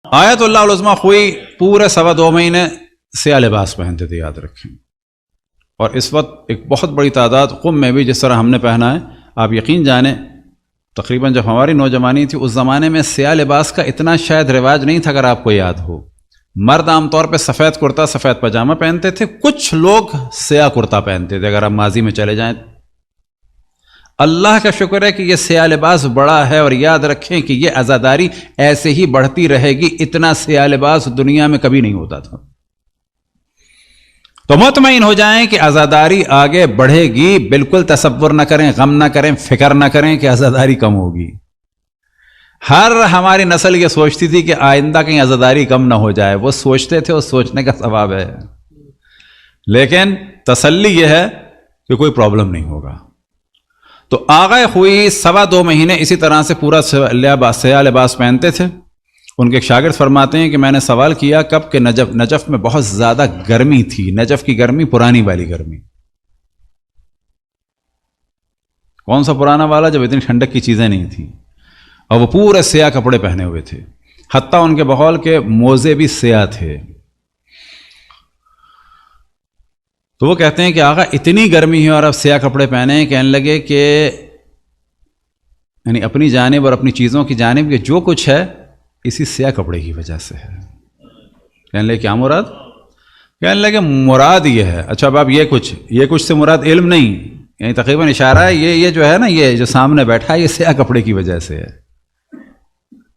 آیت اللہ العظمیٰ خوئی پورے 2.25 مہینے سیاہ لباس پہنتے تھے، یاد رکھیں. اور اس وقت ایک بہت بڑی تعداد قم میں بھی جس طرح ہم نے پہنا ہے، آپ یقین جانیں تقریباً جب ہماری نوجوانی تھی اس زمانے میں سیاہ لباس کا اتنا شاید رواج نہیں تھا. اگر آپ کو یاد ہو، مرد عام طور پہ سفید کرتا سفید پاجامہ پہنتے تھے، کچھ لوگ سیاہ کرتا پہنتے تھے. اگر آپ ماضی میں چلے جائیں، اللہ کا شکر ہے کہ یہ سیاہ لباس بڑا ہے، اور یاد رکھیں کہ یہ عزاداری ایسے ہی بڑھتی رہے گی. اتنا سیاہ لباس دنیا میں کبھی نہیں ہوتا تھا. تو مطمئن ہو جائیں کہ عزاداری آگے بڑھے گی. بالکل تصور نہ کریں، غم نہ کریں، فکر نہ کریں کہ عزاداری کم ہوگی. ہر ہماری نسل یہ سوچتی تھی کہ آئندہ کہیں عزاداری کم نہ ہو جائے. وہ سوچتے تھے، اس سوچنے کا ثواب ہے، لیکن تسلی یہ ہے کہ کوئی پرابلم نہیں ہوگا. تو آغا خوئی 2.25 مہینے اسی طرح سے پورا سیاہ لباس پہنتے تھے. ان کے ایک شاگرد فرماتے ہیں کہ میں نے سوال کیا کب کہ نجف میں بہت زیادہ گرمی تھی. نجف کی گرمی پرانی والی گرمی. کون سا پرانا والا؟ جب اتنی ٹھنڈک کی چیزیں نہیں تھیں، اور وہ پورے سیاہ کپڑے پہنے ہوئے تھے، حتیٰ ان کے بغول کے موزے بھی سیاہ تھے. تو وہ کہتے ہیں کہ آقا اتنی گرمی ہے اور اب سیاہ کپڑے پہنے ہیں. کہنے لگے کہ یعنی اپنی جانب اور اپنی چیزوں کی جانب یہ جو کچھ ہے اسی سیاہ کپڑے کی وجہ سے ہے. کہنے لگے کیا مراد؟ کہنے لگے مراد یہ ہے. اچھا اب آپ یہ کچھ سے مراد علم نہیں، یعنی تقریباً اشارہ ہے یہ جو ہے نا، یہ جو سامنے بیٹھا ہے یہ سیاہ کپڑے کی وجہ سے ہے.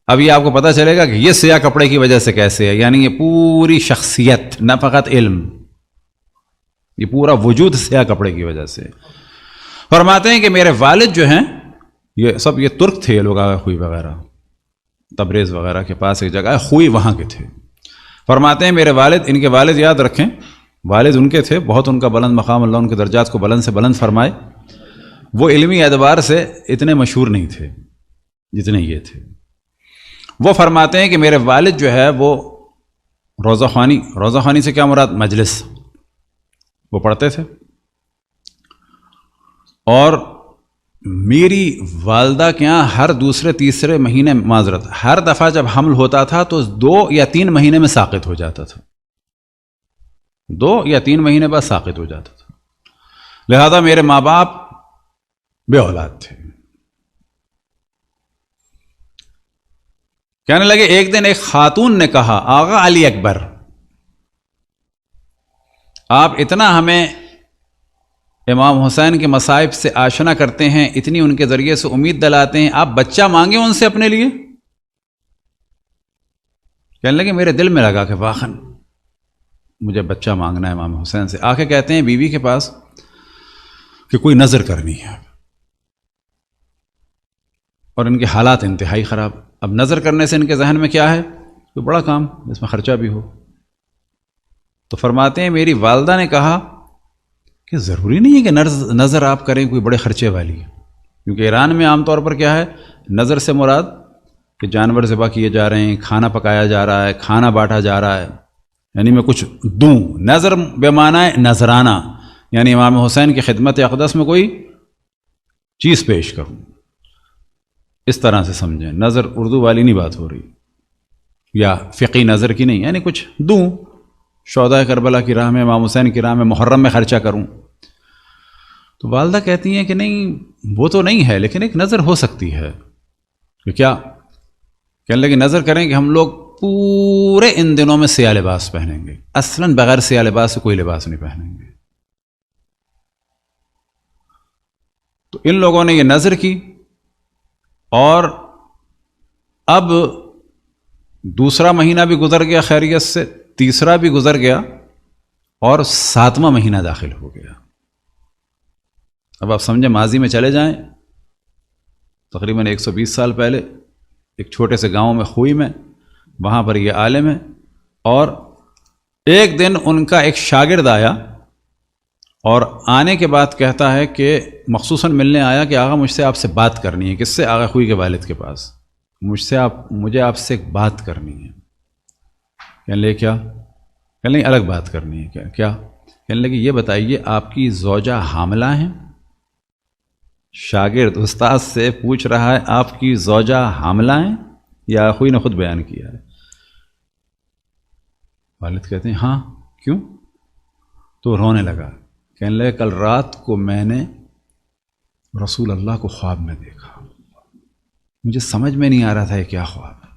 اب یہ آپ کو پتہ چلے گا کہ یہ سیاہ کپڑے کی وجہ سے کیسے ہے. یعنی یہ پوری شخصیت، نہ فقط علم، یہ پورا وجود سیاہ کپڑے کی وجہ سے. فرماتے ہیں کہ میرے والد جو ہیں، یہ سب یہ ترک تھے، یہ لوگ آگے خوئی وغیرہ، تبریز وغیرہ کے پاس ایک جگہ ہے خوئی، وہاں کے تھے. فرماتے ہیں میرے والد، ان کے والد یاد رکھیں، والد ان کے تھے بہت، ان کا بلند مقام، اللہ ان کے درجات کو بلند سے بلند فرمائے. وہ علمی اعتبار سے اتنے مشہور نہیں تھے جتنے یہ تھے. وہ فرماتے ہیں کہ میرے والد جو ہے وہ روضہ خوانی سے کیا مراد؟ مجلس. وہ پڑھتے تھے، اور میری والدہ کے یہاں ہر دوسرے تیسرے مہینے، معذرت، ہر دفعہ جب حمل ہوتا تھا تو 2 یا 3 مہینے میں ساقط ہو جاتا تھا. 2 یا 3 مہینے بعد ساقط ہو جاتا تھا. لہذا میرے ماں باپ بے اولاد تھے. کہنے لگے ایک دن ایک خاتون نے کہا، آغا علی اکبر، آپ اتنا ہمیں امام حسین کے مصائب سے آشنا کرتے ہیں، اتنی ان کے ذریعے سے امید دلاتے ہیں، آپ بچہ مانگیں ان سے اپنے لیے. کہنے لگے میرے دل میں لگا کہ واقعاً مجھے بچہ مانگنا ہے امام حسین سے. آ کے کہتے ہیں بیوی کے پاس کہ کوئی نظر کرنی ہے، اور ان کے حالات انتہائی خراب. اب نظر کرنے سے ان کے ذہن میں کیا ہے؟ کوئی بڑا کام جس میں خرچہ بھی ہو. تو فرماتے ہیں میری والدہ نے کہا کہ ضروری نہیں ہے کہ نظر آپ کریں کوئی بڑے خرچے والی، کیونکہ ایران میں عام طور پر کیا ہے، نظر سے مراد کہ جانور ذبح کیے جا رہے ہیں، کھانا پکایا جا رہا ہے، کھانا بانٹا جا رہا ہے، یعنی میں کچھ دوں. نظر بے معنی نذرانہ، یعنی امام حسین کی خدمت اقدس میں کوئی چیز پیش کروں. اس طرح سے سمجھیں، نظر اردو والی نہیں بات ہو رہی، یا فقی نظر کی نہیں، یعنی کچھ دوں، شہداء کربلا کی راہ میں، امام حسین کی راہ میں، محرم میں خرچہ کروں. تو والدہ کہتی ہیں کہ نہیں وہ تو نہیں ہے، لیکن ایک نظر ہو سکتی ہے. کہ کیا؟ کہنے لگے نظر کریں کہ ہم لوگ پورے ان دنوں میں سیاہ لباس پہنیں گے، اصلاً بغیر سیاہ لباس سے کوئی لباس نہیں پہنیں گے. تو ان لوگوں نے یہ نظر کی، اور اب دوسرا مہینہ بھی گزر گیا خیریت سے، تیسرا بھی گزر گیا، اور 7واں مہینہ داخل ہو گیا. اب آپ سمجھیں، ماضی میں چلے جائیں تقریباً 120 سال پہلے، ایک چھوٹے سے گاؤں میں خوئی میں، وہاں پر یہ عالم ہے، اور ایک دن ان کا ایک شاگرد آیا، اور آنے کے بعد کہتا ہے کہ مخصوصاً ملنے آیا کہ آقا مجھ سے آپ سے بات کرنی ہے. کس سے؟ آقا خوئی کے والد کے پاس. مجھے آپ سے ایک بات کرنی ہے. کہنے لگے کیا؟ کہنے لگے الگ بات کرنی ہے. کیا؟ کہنے لگے یہ بتائیے آپ کی زوجہ حاملہ ہیں؟ شاگرد استاد سے پوچھ رہا ہے آپ کی زوجہ حاملہ ہیں، یا خوئی نے خود بیان کیا ہے. والد کہتے ہیں ہاں کیوں؟ تو رونے لگا، کہنے لگا کل رات کو میں نے رسول اللہ کو خواب میں دیکھا، مجھے سمجھ میں نہیں آ رہا تھا یہ کیا خواب ہے۔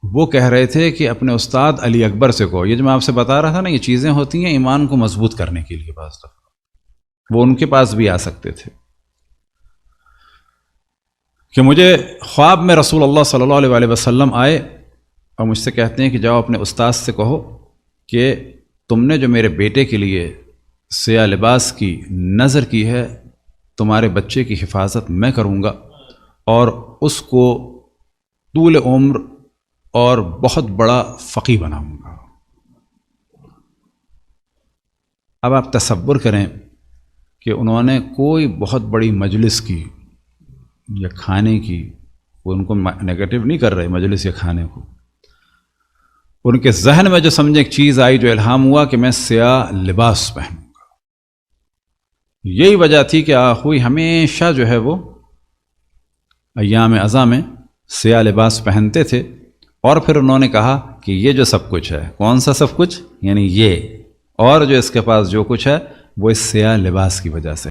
وہ کہہ رہے تھے کہ اپنے استاد علی اکبر سے کہو، یہ جو میں آپ سے بتا رہا تھا نا، یہ چیزیں ہوتی ہیں ایمان کو مضبوط کرنے کے لیے، بعض دفعہ وہ ان کے پاس بھی آ سکتے تھے کہ مجھے خواب میں رسول اللہ صلی اللہ علیہ وآلہ وسلم آئے اور مجھ سے کہتے ہیں کہ جاؤ اپنے استاد سے کہو کہ تم نے جو میرے بیٹے کے لیے سیاہ لباس کی نظر کی ہے، تمہارے بچے کی حفاظت میں کروں گا اور اس کو طول عمر اور بہت بڑا فقیہ بناؤں گا۔ اب آپ تصور کریں کہ انہوں نے کوئی بہت بڑی مجلس کی یا کھانے کی، وہ ان کو نیگیٹو نہیں کر رہے مجلس یا کھانے کو، ان کے ذہن میں جو سمجھے ایک چیز آئی، جو الہام ہوا کہ میں سیاہ لباس پہنوں گا۔ یہی وجہ تھی کہ آخوئی ہمیشہ جو ہے وہ ایام ازاں میں سیاہ لباس پہنتے تھے، اور پھر انہوں نے کہا کہ یہ جو سب کچھ ہے، کون سا سب کچھ؟ یعنی یہ، اور جو اس کے پاس جو کچھ ہے وہ اس سیاہ لباس کی وجہ سے۔